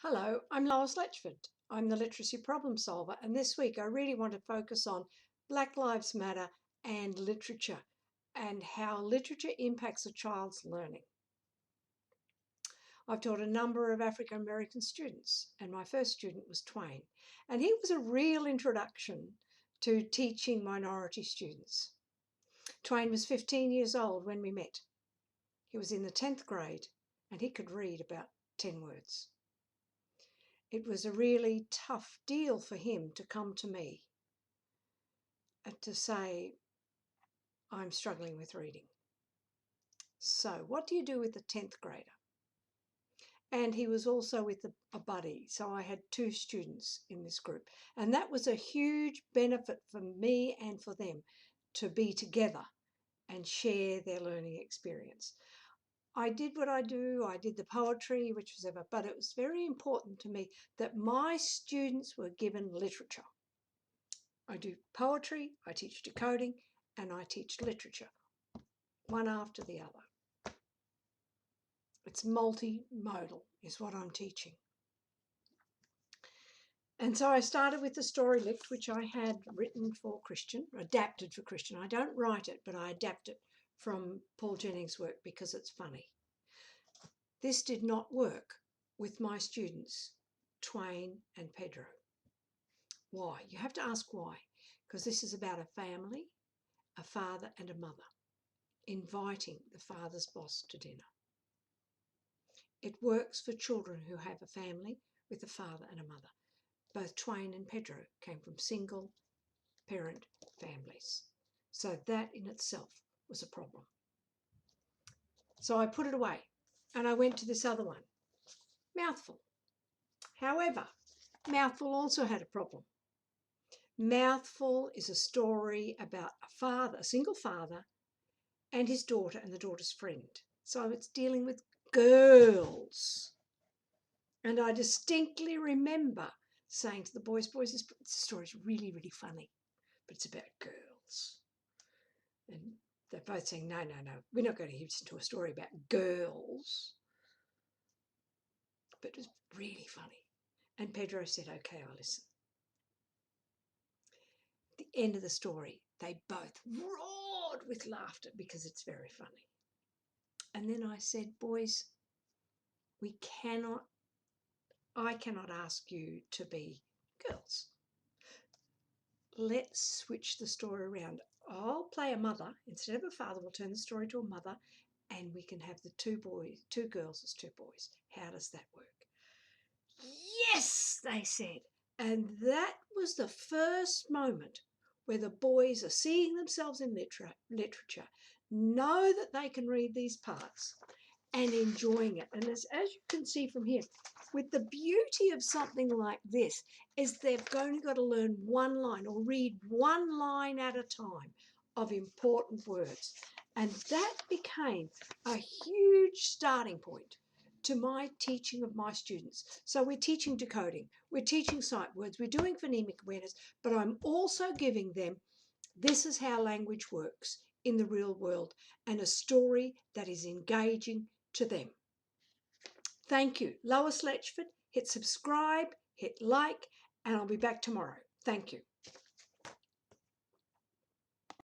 Hello, I'm Lois Letchford. I'm the literacy problem solver, and this week I really want to focus on Black Lives Matter and literature and how literature impacts a child's learning. I've taught a number of African American students, and my first student was Twain, and he was a real introduction to teaching minority students. Twain was 15 years old when we met. He was in the 10th grade and he could read about 10 words. It was a really tough deal for him to come to me and to say, I'm struggling with reading. So what do you do with a 10th grader? And he was also with a buddy. So I had two students in this group. And that was a huge benefit for me and for them to be together and share their learning experience. I did what I do. I did the poetry, which was ever, but it was very important to me that my students were given literature. I do poetry, I teach decoding, and I teach literature, one after the other. It's multimodal is what I'm teaching. And so I started with the story lift, which I had written for Christian, adapted for Christian. I don't write it, but I adapt it from Paul Jennings' work because it's funny. This did not work with my students, Twain and Pedro. Why? You have to ask why, because this is about a family, a father and a mother, inviting the father's boss to dinner. It works for children who have a family with a father and a mother. Both Twain and Pedro came from single parent families. So that in itself was a problem. So I put it away and I went to this other one, Mouthful. However, Mouthful also had a problem. Mouthful is a story about a father, a single father, and his daughter and the daughter's friend. So it's dealing with girls. And I distinctly remember saying to the boys, this story is really, really funny, but it's about girls. And they're both saying, no, we're not going to listen to a story about girls. But it was really funny. And Pedro said, okay, I'll listen. At the end of the story, they both roared with laughter because it's very funny. And then I said, boys, I cannot ask you to be girls. Let's switch the story around. I'll play a mother. Instead of a father, we'll turn the story to a mother and we can have the two girls as two boys. How does that work? Yes, they said. And that was the first moment where the boys are seeing themselves in literature, know that they can read these parts and enjoying it. And as you can see from here, with the beauty of something like this is they've only got to learn one line or read one line at a time of important words. And that became a huge starting point to my teaching of my students. So we're teaching decoding, we're teaching sight words, we're doing phonemic awareness, but I'm also giving them this is how language works in the real world and a story that is engaging to them. Thank you. Lois Letchford, hit subscribe, hit like, and I'll be back tomorrow. Thank you.